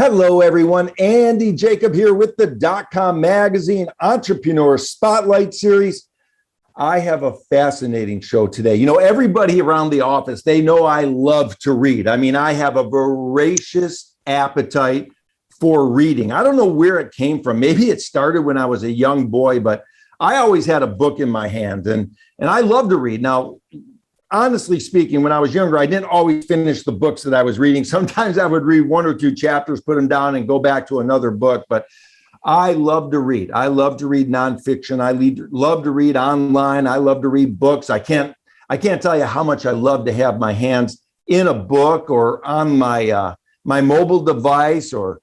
Hello, everyone. Andy Jacob here with the DotCom Magazine Entrepreneur Spotlight Series. I have a fascinating show today. You know, everybody around the office, they know I love to read. I mean, I have a voracious appetite for reading. I don't know where it came from. Maybe it started when I was a young boy, but I always had a book in my hand and I love to read. Now, honestly speaking, when I was younger, I didn't always finish the books that I was reading. Sometimes I would read one or two chapters, put them down and go back to another book. But I love to read. I love to read nonfiction. Love to read online. I love to read books. I can't tell you how much I love to have my hands in a book or on my my mobile device or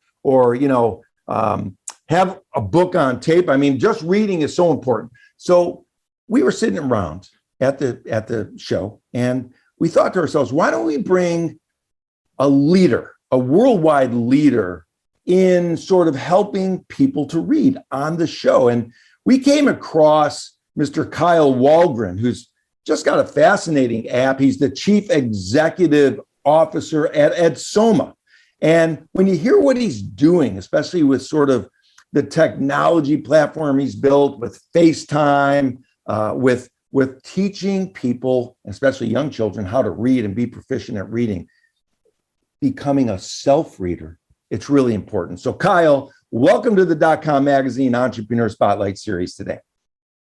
have a book on tape. I mean, just reading is so important. So we were sitting around at the show, and we thought to ourselves, why don't we bring a leader, a worldwide leader in sort of helping people to read on the show? And we came across Mr. Kyle Wallgren, who's just got a fascinating app. He's the chief executive officer at Edsoma. And when you hear what he's doing, especially with sort of the technology platform he's built with FaceTime, with teaching people, especially young children, how to read and be proficient at reading, becoming a self-reader, it's really important. So Kyle, welcome to the DotCom Magazine Entrepreneur Spotlight Series today.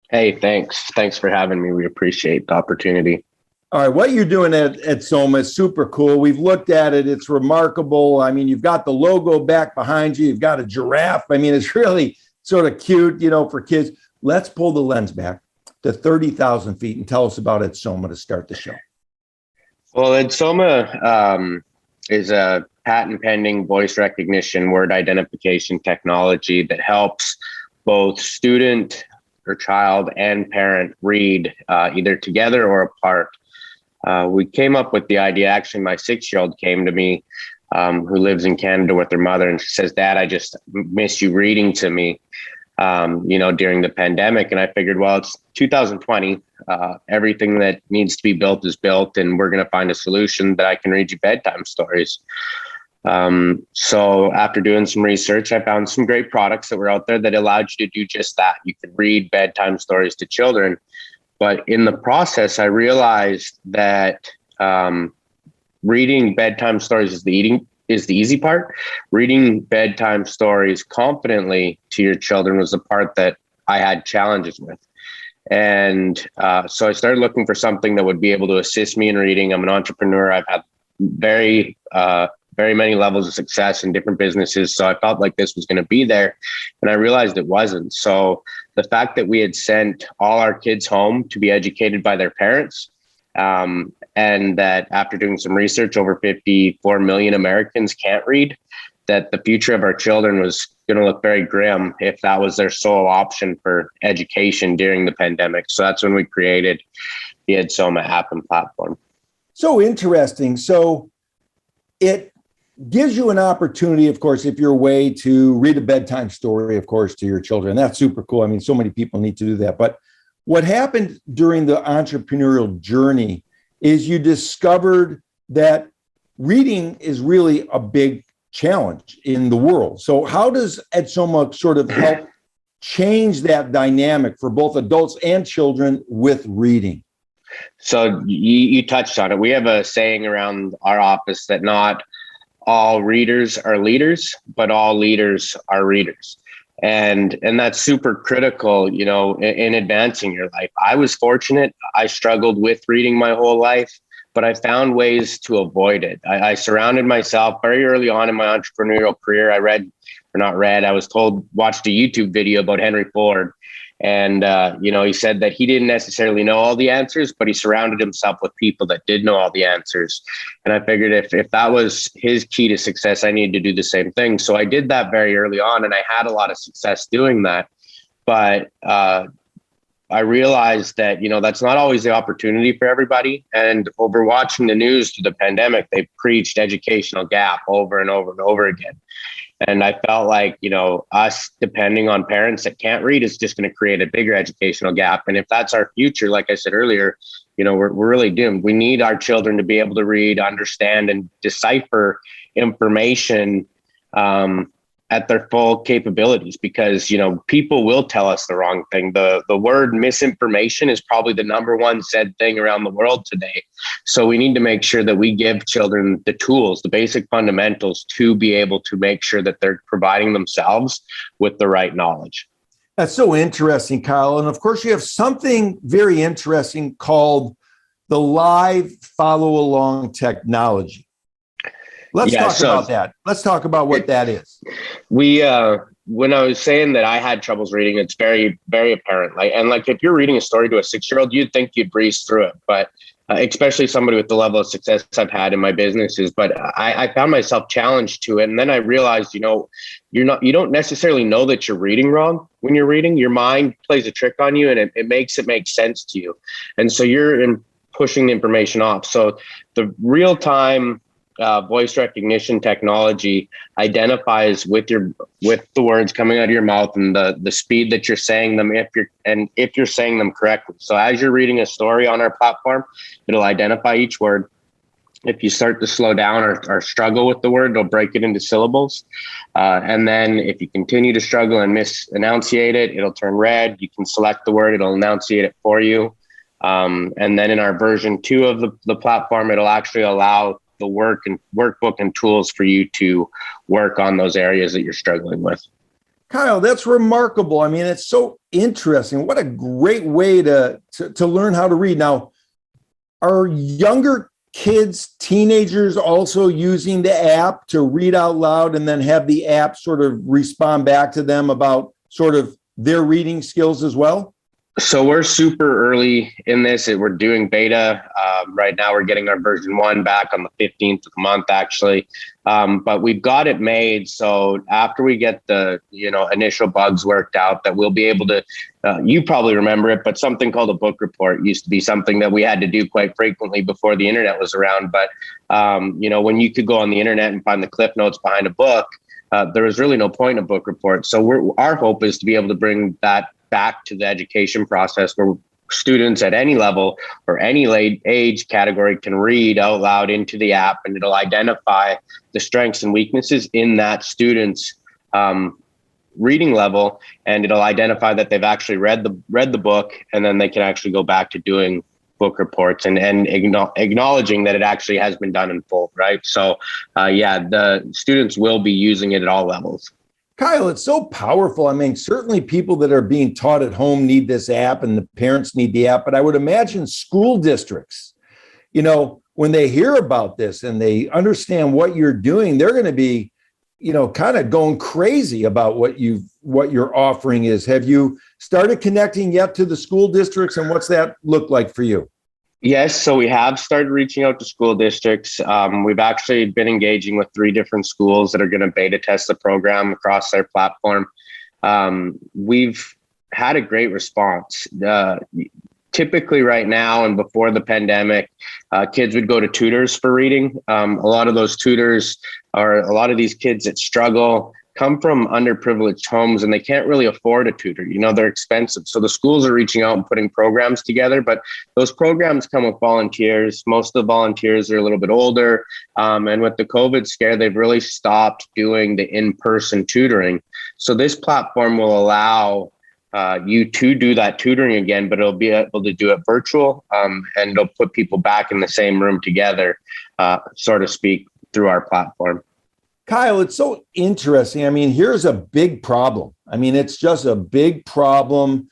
Hey, thanks. Thanks for having me. We appreciate the opportunity. All right, what you're doing at Edsoma is super cool. We've looked at it. It's remarkable. I mean, you've got the logo back behind you. You've got a giraffe. I mean, it's really sort of cute, you know, for kids. Let's pull the lens back to 30,000 feet and tell us about Edsoma to start the show. Well, Edsoma is a patent pending voice recognition word identification technology that helps both student or child and parent read either together or apart. We came up with the idea. Actually, my 6-year-old came to me, who lives in Canada with her mother, and she says, "Dad, I just miss you reading to me, during the pandemic." And I figured, well, it's 2020. Everything that needs to be built is built, and we're going to find a solution that I can read you bedtime stories. So after doing some research, I found some great products that were out there that allowed you to do just that. You could read bedtime stories to children. But in the process, I realized that reading bedtime stories is the easy part. Reading bedtime stories confidently to your children was the part that I had challenges with. And so I started looking for something that would be able to assist me in reading. I'm an entrepreneur. I've had very many levels of success in different businesses. So I felt like this was going to be there, and I realized it wasn't. So the fact that we had sent all our kids home to be educated by their parents, and that after doing some research, over 54 million Americans can't read, that the future of our children was going to look very grim if that was their sole option for education during the pandemic. So that's when we created the Edsoma app and platform. So interesting. So it gives you an opportunity, of course, if you're away, to read a bedtime story, of course, to your children. That's super cool. I mean, so many people need to do that. But what happened during the entrepreneurial journey is you discovered that reading is really a big challenge in the world. So how does Edsoma sort of help change that dynamic for both adults and children with reading? So you touched on it. We have a saying around our office that not all readers are leaders, but all leaders are readers. And that's super critical, you know, in advancing your life. I was fortunate. I struggled with reading my whole life, but I found ways to avoid it. I surrounded myself very early on in my entrepreneurial career. I was told, watched a YouTube video about Henry Ford. And, he said that he didn't necessarily know all the answers, but he surrounded himself with people that did know all the answers. And I figured if that was his key to success, I needed to do the same thing. So I did that very early on, and I had a lot of success doing that. But I realized that, that's not always the opportunity for everybody. And over watching the news through the pandemic, they preached educational gap over and over and over again. And I felt like, us depending on parents that can't read is just going to create a bigger educational gap. And if that's our future, like I said earlier, we're really doomed. We need our children to be able to read, understand, and decipher information at their full capabilities, because, you know, people will tell us the wrong thing. The word misinformation is probably the number one said thing around the world today. So we need to make sure that we give children the tools, the basic fundamentals, to be able to make sure that they're providing themselves with the right knowledge. That's so interesting, Kyle. And of course, you have something very interesting called the live follow along technology. Let's talk about that. Let's talk about what that is. We, when I was saying that I had troubles reading, it's very, very apparent. Like if you're reading a story to a 6-year-old, you'd think you'd breeze through it, but especially somebody with the level of success I've had in my businesses. But I found myself challenged to it, and then I realized, you know, you don't necessarily know that you're reading wrong when you're reading. Your mind plays a trick on you, and it makes it make sense to you, and so you're pushing the information off. So the real time voice recognition technology identifies with the words coming out of your mouth and the speed that you're saying them, if you're saying them correctly. So as you're reading a story on our platform, it'll identify each word. If you start to slow down or struggle with the word, it'll break it into syllables. And then if you continue to struggle and misenunciate it, it'll turn red. You can select the word, it'll enunciate it for you. And then in our version 2 of the platform, it'll actually allow the workbook and tools for you to work on those areas that you're struggling with. Kyle, that's remarkable. I mean, it's so interesting. What a great way to learn how to read. Now, are younger kids, teenagers also using the app to read out loud and then have the app sort of respond back to them about sort of their reading skills as well? So we're super early in this. We're doing beta right now. We're getting our version 1 back on the 15th of the month, actually. But we've got it made. So after we get the initial bugs worked out, that we'll be able to, you probably remember it, but something called a book report used to be something that we had to do quite frequently before the internet was around. But, when you could go on the internet and find the cliff notes behind a book, there was really no point in a book report. So our hope is to be able to bring that back to the education process, where students at any level or any age category can read out loud into the app, and it'll identify the strengths and weaknesses in that student's reading level, and it'll identify that they've actually read the book, and then they can actually go back to doing book reports and acknowledging that it actually has been done in full, right? So the students will be using it at all levels. Kyle, it's so powerful. I mean, certainly people that are being taught at home need this app, and the parents need the app. But I would imagine school districts, when they hear about this and they understand what you're doing, they're going to be, kind of going crazy about what your offering is. Have you started connecting yet to the school districts, and what's that look like for you? Yes, so we have started reaching out to school districts. We've actually been engaging with 3 different schools that are going to beta test the program across their platform. We've had a great response. Typically right now and before the pandemic, kids would go to tutors for reading. A lot of those tutors are a lot of these kids that struggle come from underprivileged homes, and they can't really afford a tutor. They're expensive. So the schools are reaching out and putting programs together, but those programs come with volunteers. Most of the volunteers are a little bit older. And with the COVID scare, they've really stopped doing the in-person tutoring. So this platform will allow you to do that tutoring again, but it'll be able to do it virtual, and it'll put people back in the same room together, so to speak, through our platform. Kyle, it's so interesting. I mean, here's a big problem. I mean, it's just a big problem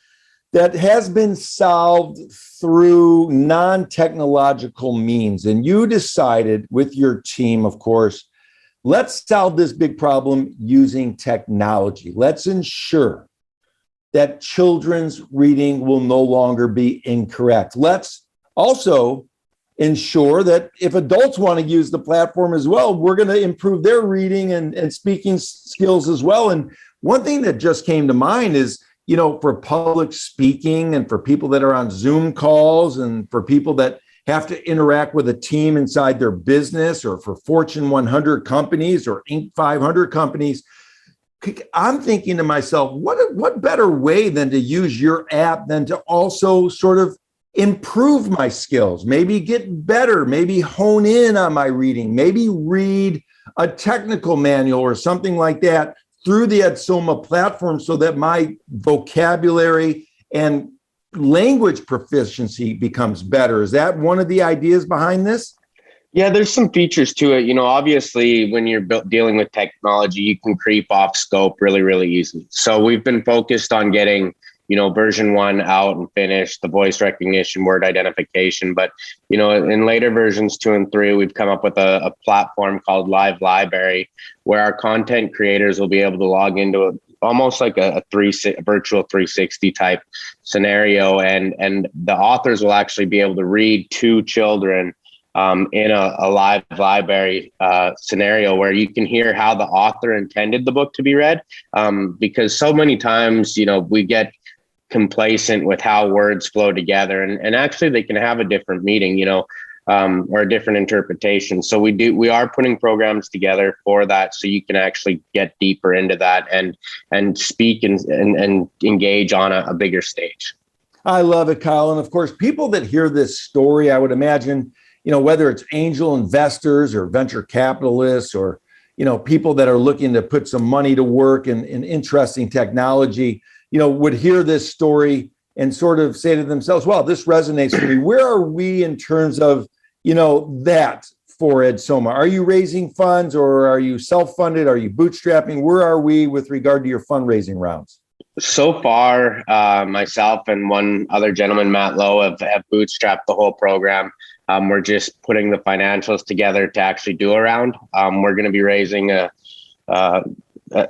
that has been solved through non-technological means. And you decided with your team, of course, let's solve this big problem using technology. Let's ensure that children's reading will no longer be incorrect. Let's also ensure that if adults want to use the platform as well, we're going to improve their reading and speaking skills as well. And one thing that just came to mind is, for public speaking and for people that are on Zoom calls and for people that have to interact with a team inside their business, or for Fortune 100 companies or Inc. 500 companies, I'm thinking to myself, what better way than to use your app than to also sort of improve my skills, maybe get better, maybe hone in on my reading, maybe read a technical manual or something like that through the Edsoma platform so that my vocabulary and language proficiency becomes better. Is that one of the ideas behind this? Yeah, there's some features to it. Obviously, when you're dealing with technology, you can creep off scope really, really easily. So we've been focused on getting, version 1 out and finished, the voice recognition, word identification. But, in later versions 2 and 3, we've come up with a platform called Live Library, where our content creators will be able to log into almost like a virtual 360 type scenario. And the authors will actually be able to read to children in a live library scenario where you can hear how the author intended the book to be read. Because so many times, we get complacent with how words flow together, and actually they can have a different meaning, or a different interpretation. So we are putting programs together for that, so you can actually get deeper into that and speak and engage on a bigger stage. I love it, Kyle. And of course, people that hear this story, I would imagine, whether it's angel investors or venture capitalists or, people that are looking to put some money to work in interesting technology, would hear this story and sort of say to themselves, well, this resonates with me. Where are we in terms of, that for Edsoma? Are you raising funds or are you self-funded? Are you bootstrapping? Where are we with regard to your fundraising rounds? So far, myself and one other gentleman, Matt Lowe, have bootstrapped the whole program. We're just putting the financials together to actually do a round. We're going to be raising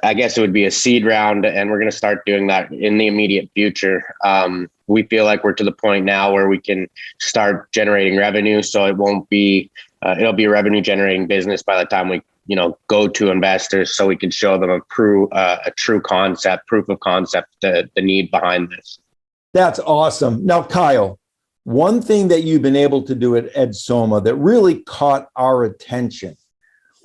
I guess it would be a seed round, and we're going to start doing that in the immediate future. We feel like we're to the point now where we can start generating revenue. So it won't be, it'll be a revenue generating business by the time we, go to investors, so we can show them a true concept, proof of concept, the need behind this. That's awesome. Now, Kyle, one thing that you've been able to do at Edsoma that really caught our attention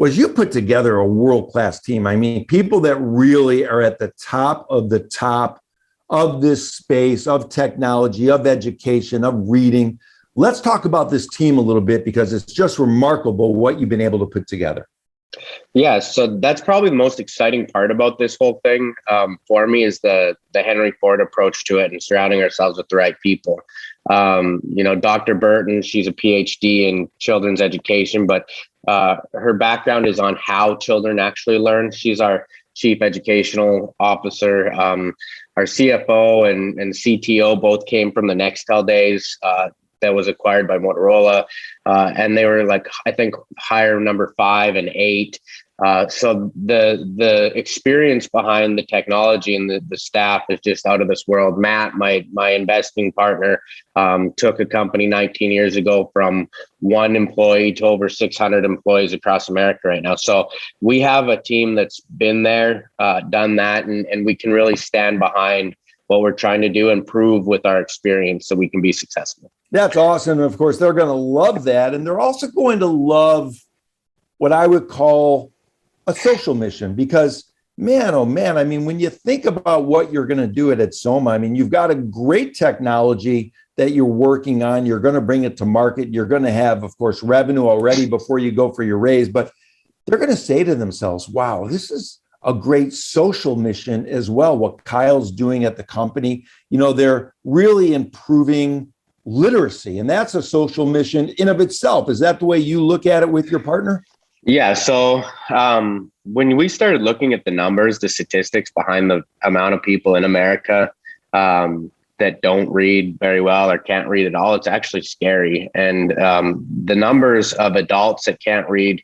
was you put together a world-class team. I mean, people that really are at the top of this space, of technology, of education, of reading. Let's talk about this team a little bit, because it's just remarkable what you've been able to put together. Yeah, so that's probably the most exciting part about this whole thing for me, is the Henry Ford approach to it and surrounding ourselves with the right people. Dr. Burton, she's a PhD in children's education, but her background is on how children actually learn. She's our chief educational officer. Our CFO and CTO both came from the Nextel days. That was acquired by Motorola. And they were I think hire number 5 and 8. So the experience behind the technology and the staff is just out of this world. Matt, my investing partner, took a company 19 years ago from 1 employee to over 600 employees across America right now. So we have a team that's been there, done that, and we can really stand behind what we're trying to do and prove with our experience so we can be successful. That's awesome. Of course, they're going to love that. And they're also going to love what I would call a social mission, because man, oh man, I mean, when you think about what you're going to do at Edsoma, I mean, you've got a great technology that you're working on. You're going to bring it to market. You're going to have, of course, revenue already before you go for your raise, but they're going to say to themselves, wow, this is a great social mission as well. What Kyle's doing at the company, they're really improving literacy, and that's a social mission in of itself. Is that the way you look at it with your partner? Yeah. So when we started looking at the numbers, the statistics behind the amount of people in America that don't read very well or can't read at all, it's actually scary. And the numbers of adults that can't read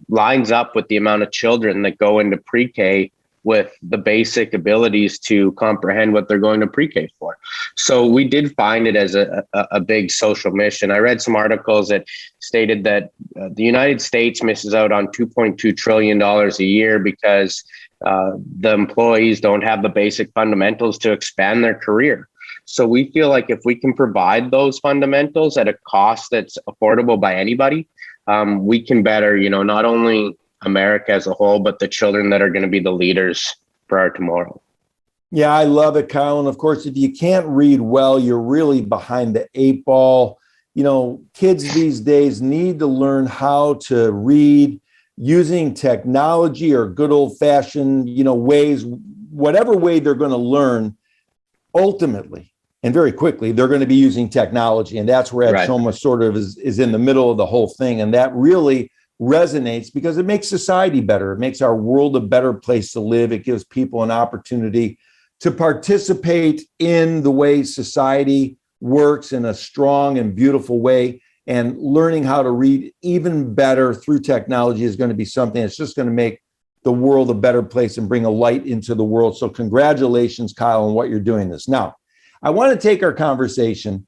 lines up with the amount of children that go into pre-K with the basic abilities to comprehend what they're going to pre-K for. So we did find it as a big social mission. I read some articles that stated that the United States misses out on $2.2 trillion a year because the employees don't have the basic fundamentals to expand their career. So we feel like if we can provide those fundamentals at a cost that's affordable by anybody, we can better, not only America as a whole, but the children that are going to be the leaders for our tomorrow. Yeah, I love it, Kyle. And of course, if you can't read well, you're really behind the 8 ball. Kids these days need to learn how to read, using technology or good old fashioned, ways, whatever way they're going to learn, ultimately and very quickly, they're going to be using technology. And that's where Edsoma sort of is in the middle of the whole thing. And that really resonates because it makes society better. It makes our world a better place to live. It gives people an opportunity to participate in the way society works in a strong and beautiful way. And learning how to read even better through technology is going to be something that's just going to make the world a better place and bring a light into the world. So congratulations, Kyle, on what you're doing this. Now, I want to take our conversation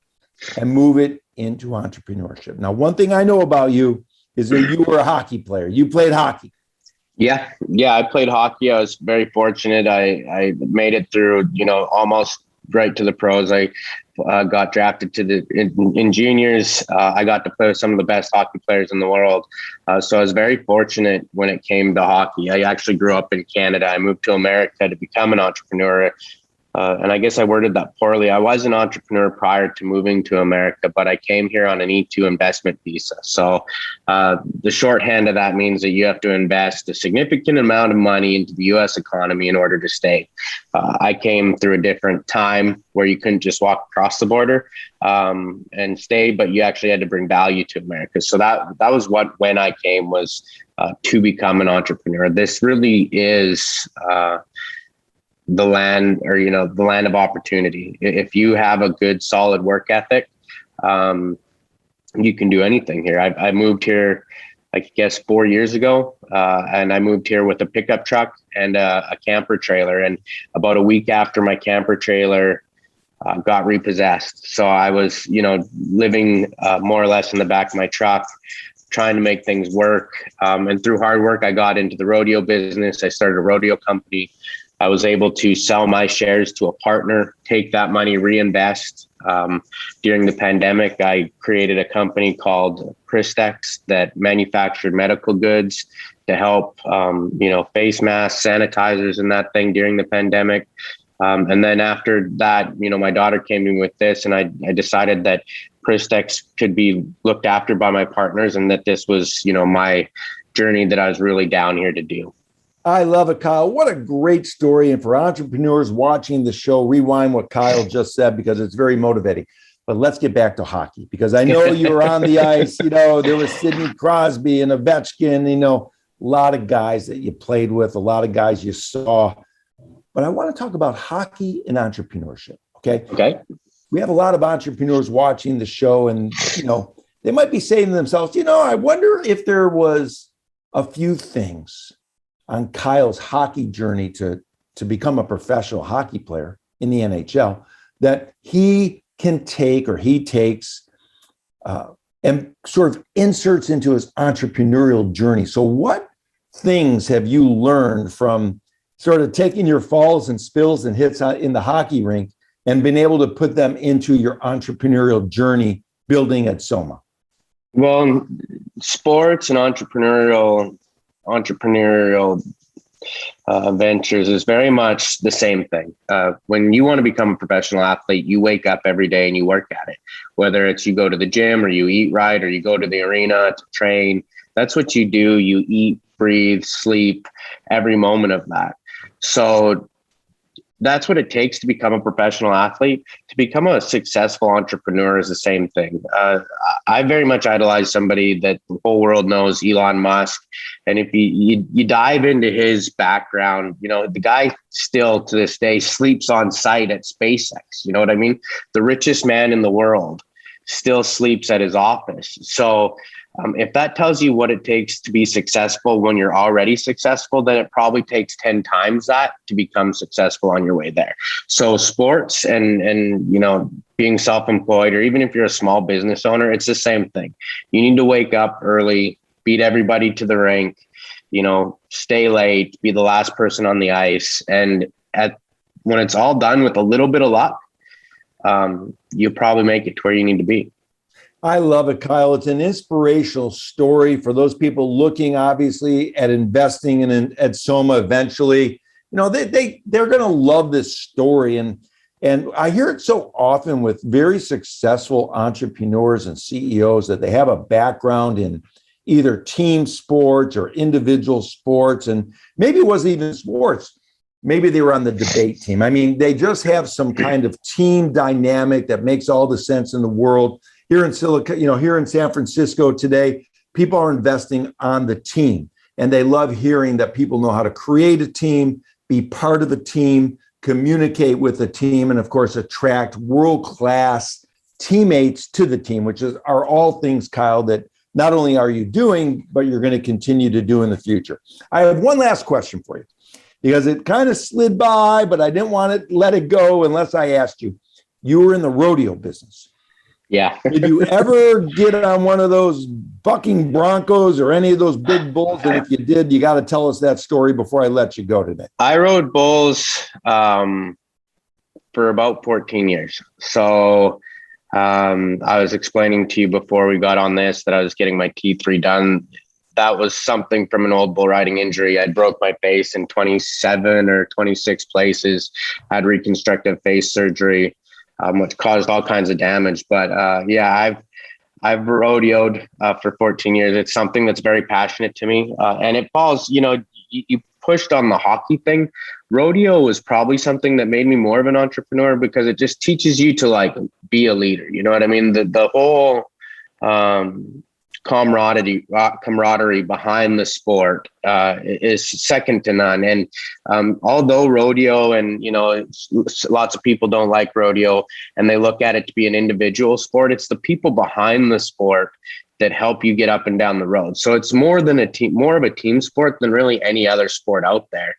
and move it into entrepreneurship. Now, one thing I know about you is that you were a hockey player. You played hockey. Yeah. I played hockey. I was very fortunate. I made it through, almost right to the pros. I got drafted to in juniors. I got to play with some of the best hockey players in the world. So I was very fortunate when it came to hockey. I actually grew up in Canada. I moved to America to become an entrepreneur. And I guess I worded that poorly. I was an entrepreneur prior to moving to America, but I came here on an E2 investment visa. So the shorthand of that means that you have to invest a significant amount of money into the U.S. economy in order to stay. I came through a different time where you couldn't just walk across the border and stay, but you actually had to bring value to America. So that was when I came was to become an entrepreneur. This really is the land of opportunity. If you have a good, solid work ethic, you can do anything here. I moved here, I guess 4 years ago, and I moved here with a pickup truck and a camper trailer. And about a week after my camper trailer got repossessed. So I was, living more or less in the back of my truck, trying to make things work. And through hard work, I got into the rodeo business. I started a rodeo company. I was able to sell my shares to a partner, take that money, reinvest. During the pandemic, I created a company called Pristex that manufactured medical goods to help, face masks, sanitizers, and that thing during the pandemic. And then after that, my daughter came to me with this, and I decided that Pristex could be looked after by my partners, and that this was, my journey that I was really down here to do. I love it, Kyle. What a great story. And for entrepreneurs watching the show, rewind what Kyle just said because it's very motivating. But let's get back to hockey because I know you were on the ice. There was Sidney Crosby and Ovechkin, a lot of guys that you played with, a lot of guys you saw. But I want to talk about hockey and entrepreneurship. Okay. We have a lot of entrepreneurs watching the show and, they might be saying to themselves, I wonder if there was a few things on Kyle's hockey journey to become a professional hockey player in the NHL that he can take or he takes and sort of inserts into his entrepreneurial journey. So what things have you learned from sort of taking your falls and spills and hits in the hockey rink and been able to put them into your entrepreneurial journey building Edsoma? Well, sports and entrepreneurial ventures is very much the same thing. When you want to become a professional athlete, you wake up every day and you work at it, whether it's you go to the gym or you eat right or you go to the arena to train. That's what you do. You eat, breathe, sleep every moment of that. So that's what it takes to become a professional athlete. To become a successful entrepreneur is the same thing. I very much idolize somebody that the whole world knows, Elon Musk. And if you dive into his background, the guy still to this day sleeps on site at SpaceX. You know what I mean? The richest man in the world still sleeps at his office. So if that tells you what it takes to be successful when you're already successful, then it probably takes 10 times that to become successful on your way there. So sports and being self-employed, or even if you're a small business owner, it's the same thing. You need to wake up early, beat everybody to the rink, stay late, be the last person on the ice. And when it's all done with a little bit of luck, you'll probably make it to where you need to be. I love it, Kyle. It's an inspirational story for those people looking, obviously, at investing in Edsoma eventually. They're going to love this story. And I hear it so often with very successful entrepreneurs and CEOs that they have a background either team sports or individual sports. And maybe it wasn't even sports. Maybe they were on the debate team. I mean, they just have some kind of team dynamic that makes all the sense in the world. Here in here in San Francisco today, people are investing on the team, and they love hearing that people know how to create a team, be part of a team, communicate with a team, and of course, attract world-class teammates to the team, which are all things, Kyle, that not only are you doing, but you're going to continue to do in the future. I have one last question for you, because it kind of slid by, but I didn't want to let it go unless I asked you. You were in the rodeo business. Yeah. Did you ever get on one of those bucking broncos or any of those big bulls? And if you did, you got to tell us that story before I let you go today. I rode bulls for about 14 years. So I was explaining to you before we got on this that I was getting my T3 redone. That was something from an old bull riding injury. I broke my face in 27 or 26 places, had reconstructive face surgery, which caused all kinds of damage. But yeah, I've rodeoed for 14 years. It's something that's very passionate to me. And it falls, you pushed on the hockey thing. Rodeo was probably something that made me more of an entrepreneur, because it just teaches you to like be a leader. You know what I mean? The whole camaraderie behind the sport is second to none. And although rodeo and lots of people don't like rodeo and they look at it to be an individual sport, it's the people behind the sport that help you get up and down the road. So it's more of a team sport than really any other sport out there,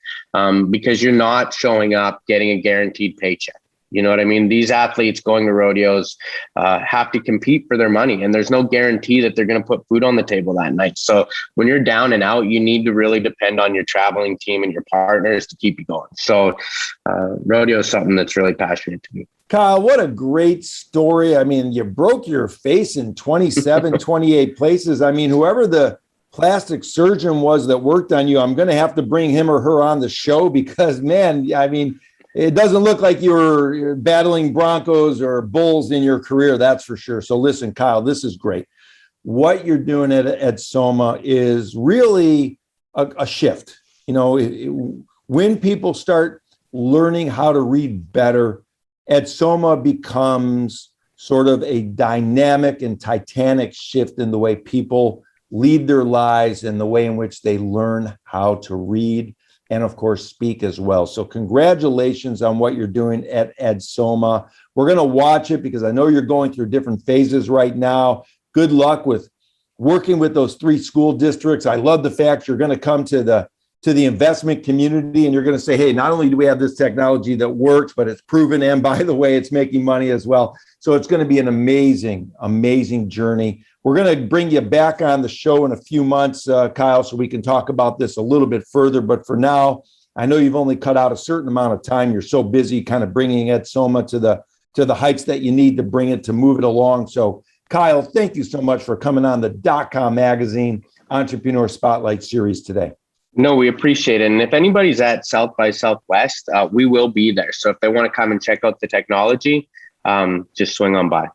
because you're not showing up getting a guaranteed paycheck. You know what I mean? These athletes going to rodeos have to compete for their money, and there's no guarantee that they're going to put food on the table that night. So when you're down and out, you need to really depend on your traveling team and your partners to keep you going. So rodeo is something that's really passionate to me. Kyle, what a great story. I mean, you broke your face in 27, 28 places. I mean, whoever the plastic surgeon was that worked on you, I'm going to have to bring him or her on the show, because, man, I mean, it doesn't look like you're battling broncos or bulls in your career, that's for sure. So listen, Kyle, this is great. What you're doing at Edsoma is really a shift. When people start learning how to read better, Edsoma becomes sort of a dynamic and titanic shift in the way people lead their lives and the way in which they learn how to read and, of course, speak as well. So congratulations on what you're doing at Edsoma. We're going to watch it because I know you're going through different phases right now. Good luck with working with those 3 school districts. I love the fact you're going to come to the investment community and you're going to say, hey, not only do we have this technology that works, but it's proven, and by the way, it's making money as well. So it's going to be an amazing, amazing journey. We're going to bring you back on the show in a few months, Kyle, so we can talk about this a little bit further. But for now, I know you've only cut out a certain amount of time. You're so busy kind of bringing Edsoma to the heights that you need to bring it, to move it along. So Kyle, thank you so much for coming on the .com magazine Entrepreneur Spotlight series today. No, we appreciate it. And if anybody's at South by Southwest, we will be there. So if they want to come and check out the technology, just swing on by.